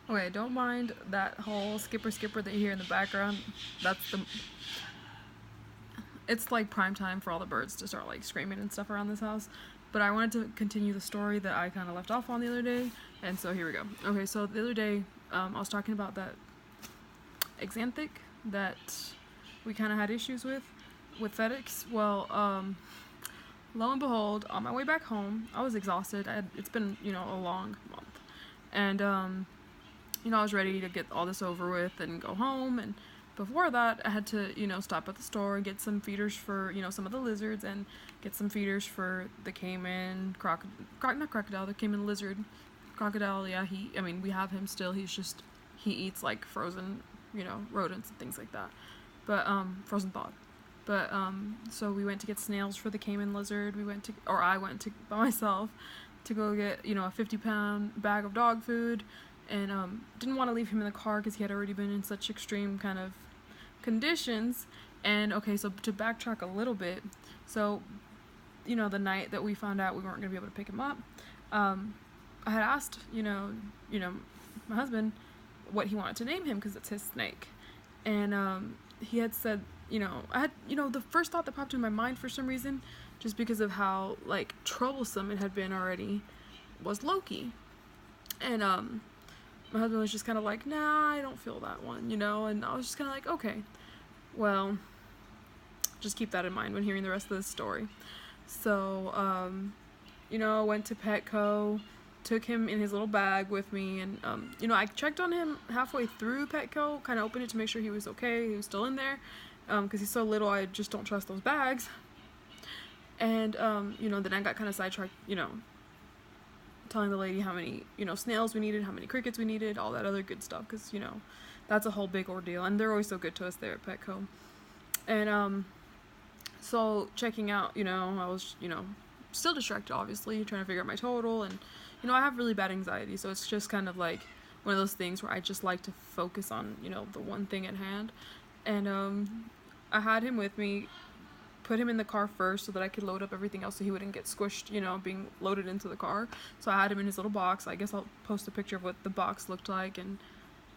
Okay, don't mind that whole skipper that you hear in the background. That's the. It's like prime time for all the birds to start like screaming and stuff around this house. But I wanted to continue the story that I kind of left off on the other day, and so here we go. Okay, so the other day, I was talking about that Xanthic that we kind of had issues with FedEx. Well, lo and behold, on my way back home, I was exhausted. It's been a long month, and I was ready to get all this over with and go home. And before that, I had to stop at the store and get some feeders for some of the lizards and get some feeders for the caiman, not crocodile, the caiman lizard, crocodile. Yeah, we have him still. He eats like frozen rodents and things like that, but frozen thawed. But so we went to get snails for the caiman lizard. I went to by myself to go get a 50-pound bag of dog food, and didn't want to leave him in the car because he had already been in such extreme kind of conditions. And okay, so to backtrack a little bit, so the night that we found out we weren't going to be able to pick him up, I had asked my husband what he wanted to name him because it's his snake, and he had said I had the first thought that popped in my mind for some reason, just because of how like troublesome it had been already, was Loki. And my husband was just kind of like, nah, I don't feel that one, and I was just kind of like, okay, well, just keep that in mind when hearing the rest of this story. So I went to Petco, took him in his little bag with me, and I checked on him halfway through Petco, kind of opened it to make sure he was okay, he was still in there, because he's so little, I just don't trust those bags. And then I got kind of sidetracked, telling the lady how many snails we needed, how many crickets we needed, all that other good stuff, because that's a whole big ordeal, and they're always so good to us there at Petco. And so checking out, I was still distracted, obviously, trying to figure out my total. And I have really bad anxiety, so it's just kind of like one of those things where I just like to focus on the one thing at hand. And I had him with me, put him in the car first so that I could load up everything else so he wouldn't get squished, being loaded into the car. So I had him in his little box. I guess I'll post a picture of what the box looked like and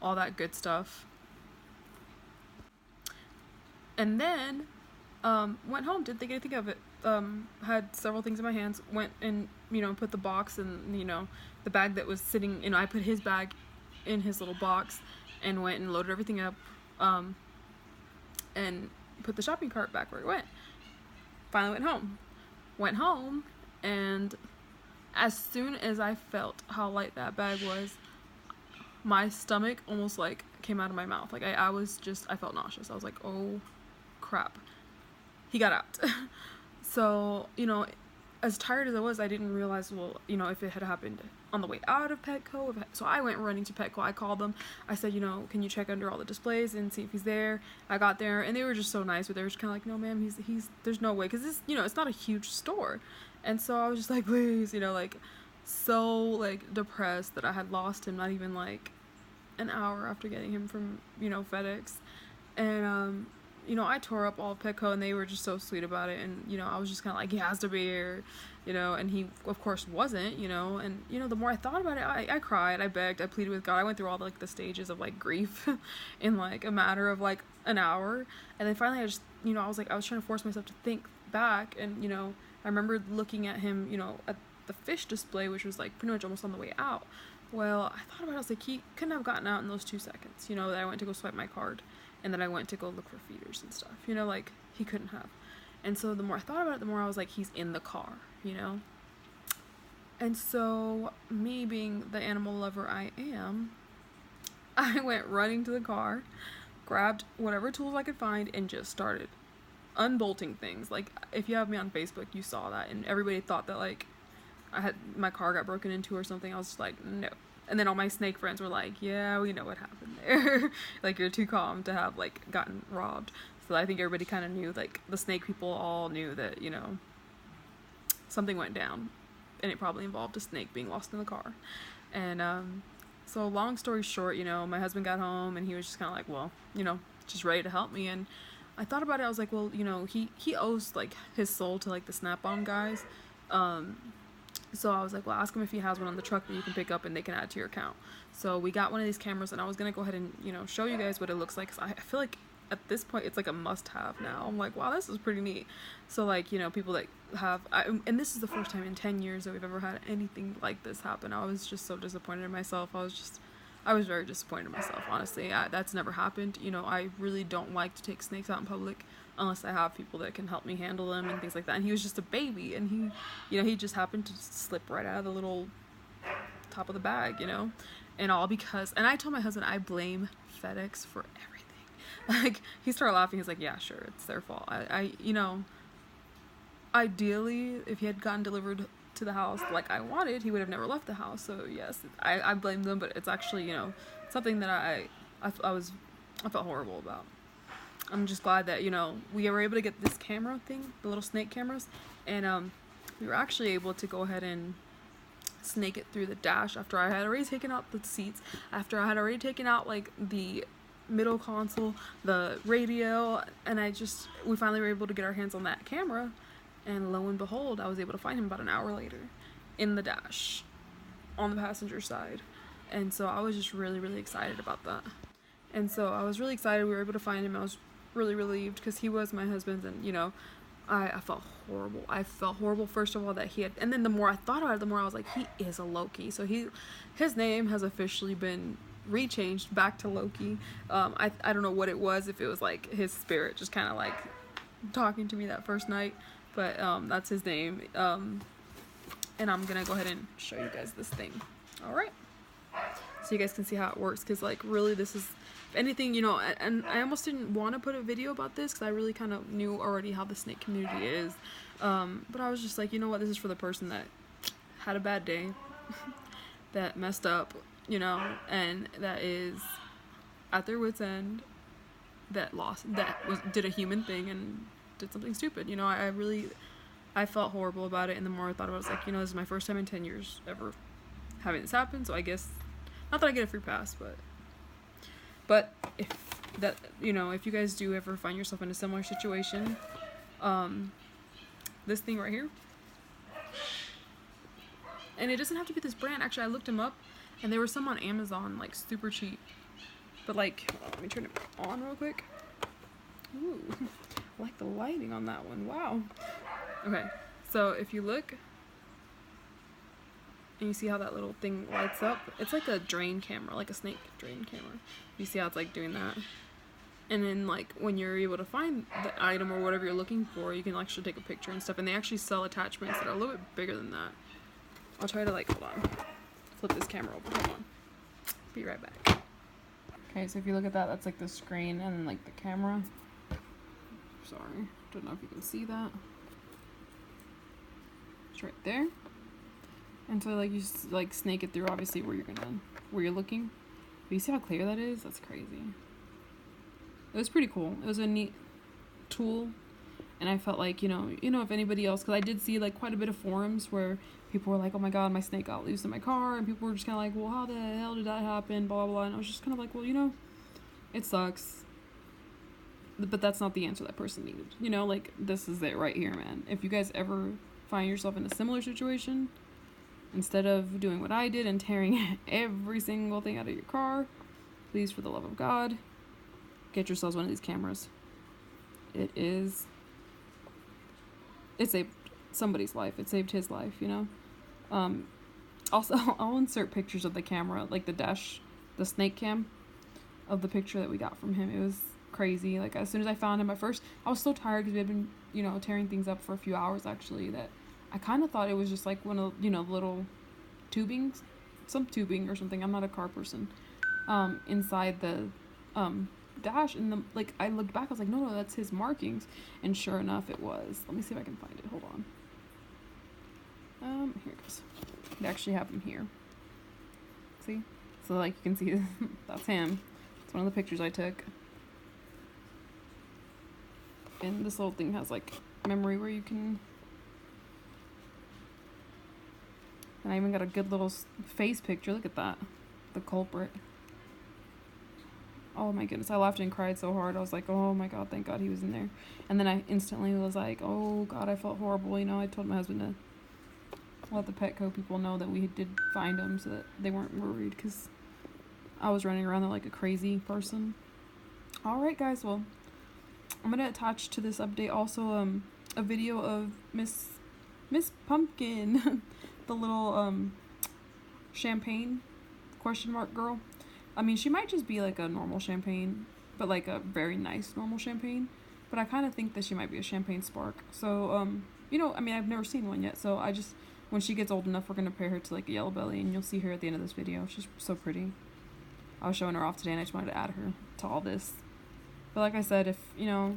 all that good stuff. And then went home, didn't think anything of it. Had several things in my hands, went and put the box and the bag that was sitting, I put his bag in his little box and went and loaded everything up, and put the shopping cart back where it went. Finally went home, and as soon as I felt how light that bag was, my stomach almost like came out of my mouth. Like I felt nauseous. I was like, oh crap, he got out. So as tired as I was, I didn't realize, well, if it had happened on the way out of Petco. So I went running to Petco. I called them. I said, can you check under all the displays and see if he's there? I got there, and they were just so nice, but they were just kind of like, no, ma'am, he's there's no way, because this, it's not a huge store. And so I was just like, please, like so like depressed that I had lost him not even like an hour after getting him from FedEx. And I tore up all of Petco, and they were just so sweet about it. And, I was just kind of like, he has to be here, and he, of course, wasn't, and, the more I thought about it, I cried, I begged, I pleaded with God. I went through all, like, the stages of, like, grief in, like, a matter of, like, an hour. And then finally I just, I was trying to force myself to think back. And, I remember looking at him, at the fish display, which was, like, pretty much almost on the way out. Well, I thought about it, I was like, he couldn't have gotten out in those 2 seconds, that I went to go swipe my card. And then I went to go look for feeders and stuff, like, he couldn't have. And so the more I thought about it, the more I was like, he's in the car, And so, me being the animal lover I am, I went running to the car, grabbed whatever tools I could find, and just started unbolting things. Like, if you have me on Facebook, you saw that, and everybody thought that, like, my car got broken into or something. I was just like, no. And then all my snake friends were like, yeah, we know what happened there. Like, you're too calm to have, like, gotten robbed. So I think everybody kind of knew, like, the snake people all knew that, something went down. And it probably involved a snake being lost in the car. And so long story short, my husband got home, and he was just kind of like, well, just ready to help me. And I thought about it. I was like, well, he owes, like, his soul to, like, the Snap-on guys. So I was like, well, ask him if he has one on the truck that you can pick up and they can add to your account. So we got one of these cameras, and I was going to go ahead and, you know, show you guys what it looks like, because I feel like at this point it's like a must-have now. I'm like, wow, this is pretty neat. So, like, you know, people that have, and this is the first time in 10 years that we've ever had anything like this happen. I was just so disappointed in myself. I was very disappointed in myself, honestly. That's never happened. You know, I really don't like to take snakes out in public unless I have people that can help me handle them and things like that. And he was just a baby, and he, you know, he just happened to slip right out of the little top of the bag, you know, and all because, and I told my husband I blame FedEx for everything. Like, he started laughing. He's like, yeah, sure, it's their fault. I you know, ideally, if he had gotten delivered to the house like I wanted, he would have never left the house. So yes, I blame them, but it's actually, you know, something that I felt horrible about. I'm just glad that, you know, we were able to get this camera thing, the little snake cameras, and we were actually able to go ahead and snake it through the dash after I had already taken out the seats, after I had already taken out like the middle console, the radio, and we finally were able to get our hands on that camera, and lo and behold, I was able to find him about an hour later in the dash on the passenger side. And so I was just really, really excited about that. And so I was really excited we were able to find him. I was really relieved because he was my husband's, and, you know, I felt horrible. I felt horrible, first of all, that he had, and then the more I thought about it, the more I was like, he is a Loki. So his name has officially been rechanged back to Loki. I don't know what it was, if it was like his spirit just kind of like talking to me that first night, but that's his name. And I'm gonna go ahead and show you guys this thing. All right, so you guys can see how it works, because like really this is, if anything, you know, and I almost didn't want to put a video about this because I really kind of knew already how the snake community is, but I was just like, you know what, this is for the person that had a bad day, that messed up, you know, and that is at their wit's end, that did a human thing and did something stupid. You know, I felt horrible about it, and the more I thought about it, I was like, you know, this is my first time in 10 years ever having this happen, so I guess, not that I get a free pass, but if that, you know, if you guys do ever find yourself in a similar situation, this thing right here, and it doesn't have to be this brand. Actually, I looked them up, and there were some on Amazon, like super cheap, but like, let me turn it on real quick. Ooh, I like the lighting on that one. Wow. Okay, so if you look and you see how that little thing lights up, it's like a drain camera, like a snake drain camera. You see how it's like doing that, and then like when you're able to find the item or whatever you're looking for, you can actually take a picture and stuff, and they actually sell attachments that are a little bit bigger than that. I'll try to, like, hold on, flip this camera over. Hold on, be right back. Okay, so if you look at that, that's like the screen and then like the camera. Sorry, don't know if you can see that. It's right there. And so like you just like snake it through, obviously where you're looking. But you see how clear that is? That's crazy. It was pretty cool. It was a neat tool, and I felt like, you know, if anybody else, because I did see like quite a bit of forums where people were like, oh my god, my snake got loose in my car, and people were just kind of like, well, how the hell did that happen, blah blah blah. And I was just kind of like, well, you know, it sucks, but that's not the answer that person needed. You know, like, this is it right here, man. If you guys ever find yourself in a similar situation, instead of doing what I did and tearing every single thing out of your car, please, for the love of God, get yourselves one of these cameras. It saved somebody's life. It saved his life, you know. Also, I'll insert pictures of the camera, like the snake cam of the picture that we got from him. It was crazy. Like, as soon as I found him, at first I was so tired because we had been, you know, tearing things up for a few hours, actually, that I kind of thought it was just like one of, you know, little tubings, some tubing or something. I'm not a car person. Inside the dash, and like I looked back, I was like, no, that's his markings, and sure enough, it was. Let me see if I can find it. Hold on. Here it goes. I actually have him here. See? So like you can see, that's him. It's one of the pictures I took. And this little thing has like memory where you can. And I even got a good little face picture. Look at that. The culprit. Oh my goodness. I laughed and cried so hard. I was like, oh my god, thank god he was in there. And then I instantly was like, oh god, I felt horrible. You know, I told my husband to let the Petco people know that we did find them so that they weren't worried, because I was running around there like a crazy person. Alright guys, well, I'm gonna attach to this update also a video of Miss Pumpkin, the little champagne question mark girl. I mean, she might just be like a normal champagne, but like a very nice normal champagne. But I kind of think that she might be a champagne spark. So, you know, I mean, I've never seen one yet. So I just, when she gets old enough, we're going to pair her to like a yellow belly. And you'll see her at the end of this video. She's so pretty. I was showing her off today and I just wanted to add her to all this. But like I said, if, you know,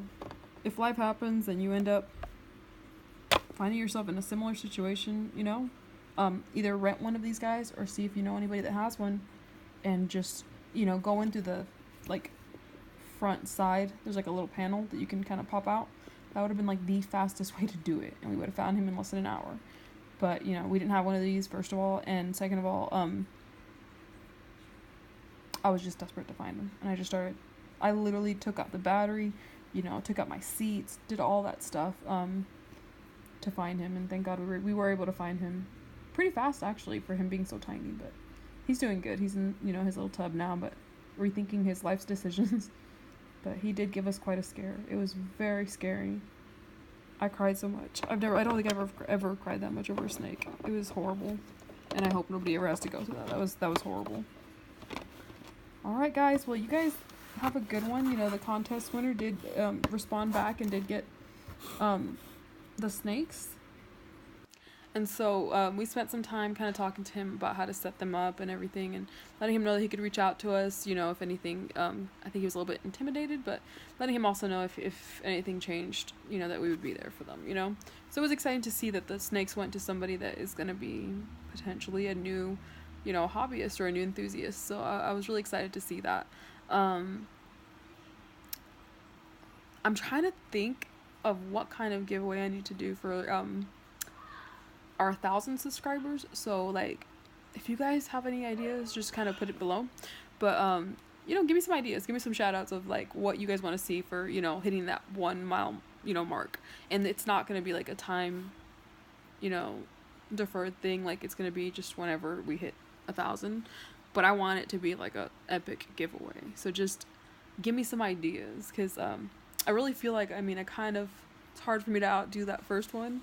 if life happens and you end up finding yourself in a similar situation, you know, either rent one of these guys or see if you know anybody that has one. And just, you know, go into the, like, front side. There's, like, a little panel that you can kind of pop out. That would have been, like, the fastest way to do it. And we would have found him in less than an hour. But, you know, we didn't have one of these, first of all. And second of all, I was just desperate to find him. And I just started, I literally took out the battery, you know, took out my seats, did all that stuff, to find him. And thank God we were able to find him pretty fast, actually, for him being so tiny, but he's doing good. He's in, you know, his little tub now, but rethinking his life's decisions. But he did give us quite a scare. It was very scary. I cried so much. I don't think I've ever cried that much over a snake. It was horrible. And I hope nobody ever has to go through that. That was horrible. Alright guys, well you guys have a good one. You know, the contest winner did respond back and did get the snakes. And so we spent some time kind of talking to him about how to set them up and everything, and letting him know that he could reach out to us, you know, if anything. I think he was a little bit intimidated, but letting him also know if anything changed, you know, that we would be there for them, you know. So it was exciting to see that the snakes went to somebody that is going to be potentially a new, you know, hobbyist or a new enthusiast. So I was really excited to see that. I'm trying to think of what kind of giveaway I need to do for our 1,000 subscribers. So like, if you guys have any ideas, just kind of put it below. But you know, give me some ideas, give me some shout outs of like what you guys want to see for, you know, hitting that 1 mile, you know, mark. And it's not going to be like a time, you know, deferred thing. Like, it's going to be just whenever we hit 1,000, but I want it to be like a epic giveaway. So just give me some ideas, because I really feel like, I mean, it's hard for me to outdo that first one.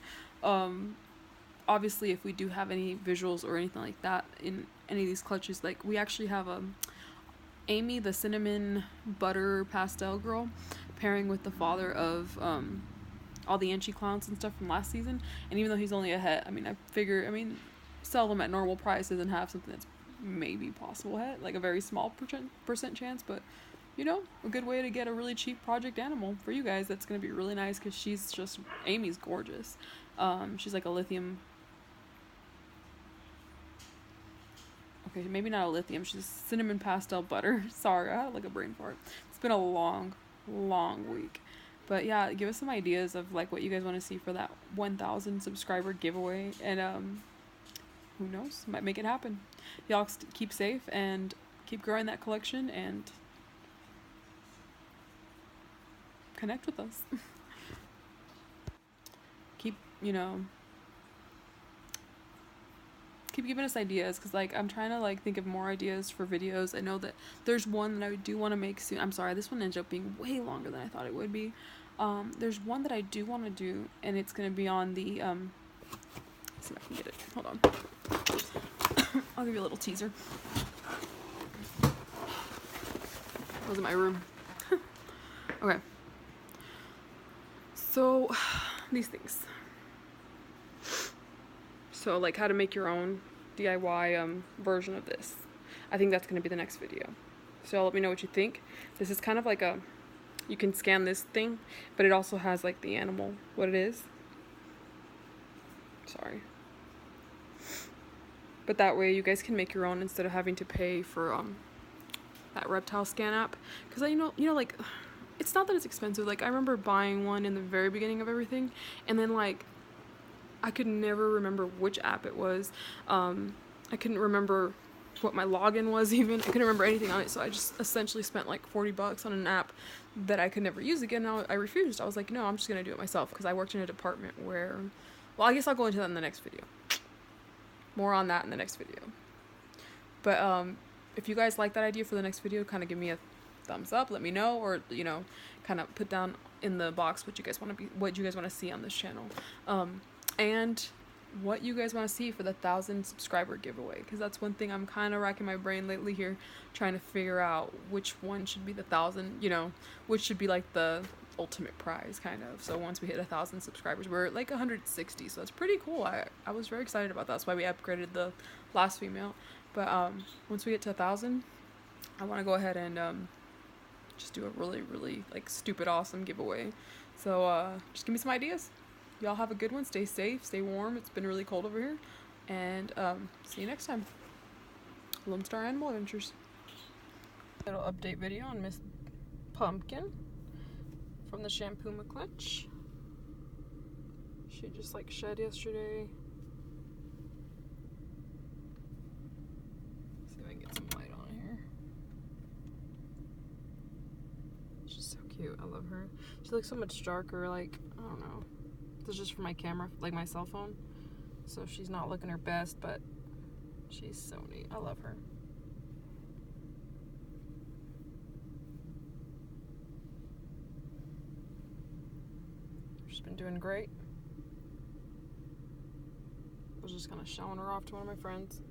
Obviously, if we do have any visuals or anything like that in any of these clutches, like we actually have Amy, the cinnamon butter pastel girl, pairing with the father of all the Enchi clowns and stuff from last season. And even though he's only a het, I mean, I figure, sell them at normal prices and have something that's maybe possible het, like a very small percent chance, but you know, a good way to get a really cheap project animal for you guys. That's gonna be really nice, because Amy's gorgeous. She's like a lithium. Okay, maybe not a lithium. She's cinnamon pastel butter. Sorry, I had like a brain fart. It's been a long week. But yeah, give us some ideas of like what you guys want to see for that 1,000 subscriber giveaway. And who knows? Might make it happen. Y'all keep safe and keep growing that collection and connect with us. Keep giving us ideas, because like I'm trying to like think of more ideas for videos. I know that there's one that I do want to make soon. I'm sorry, this one ended up being way longer than I thought it would be. There's one that I do want to do, and it's going to be on the let's see if I can get it. Hold on. I'll give you a little teaser. I was in my room. Okay. So these things. So like how to make your own DIY version of this. I think that's going to be the next video. So let me know what you think. This is kind of like you can scan this thing, but it also has like the animal, what it is. Sorry. But that way you guys can make your own instead of having to pay for that reptile scan app. Because you know like, it's not that it's expensive. Like I remember buying one in the very beginning of everything, and then like I could never remember which app it was. I couldn't remember what my login was even. I couldn't remember anything on it, so I just essentially spent like $40 on an app that I could never use again. I refused. I was like, no, I'm just gonna do it myself, because I worked in a department where, well, I guess I'll go into that in the next video. more on that in the next video. But if you guys like that idea for the next video, kind of give me a thumbs up, let me know, or you know, kind of put down in the box what you guys want to see on this channel, and what you guys want to see for the 1,000 subscriber giveaway, because that's one thing I'm kind of racking my brain lately here, trying to figure out which one should be the 1,000, you know, which should be like the ultimate prize kind of. So once we hit 1,000 subscribers, we're at like 160, so that's pretty cool. I was very excited about that. That's why we upgraded the last female. But once we get to 1,000, I want to go ahead and just do a really like stupid awesome giveaway. So just give me some ideas. Y'all have a good one. Stay safe, stay warm. It's been really cold over here. And see you next time. Lone Star Animal Adventures. Little update video on Miss Pumpkin from the Shampoo McClitch. She just like shed yesterday. See if I can get some light on here. She's so cute. I love her. She looks so much darker, like, I don't know. This is just for my camera, like my cell phone. So she's not looking her best, but she's so neat. I love her. She's been doing great. I was just kind of showing her off to one of my friends.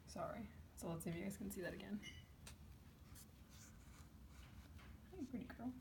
Sorry. So let's see if you guys can see that again. Hey, pretty girl.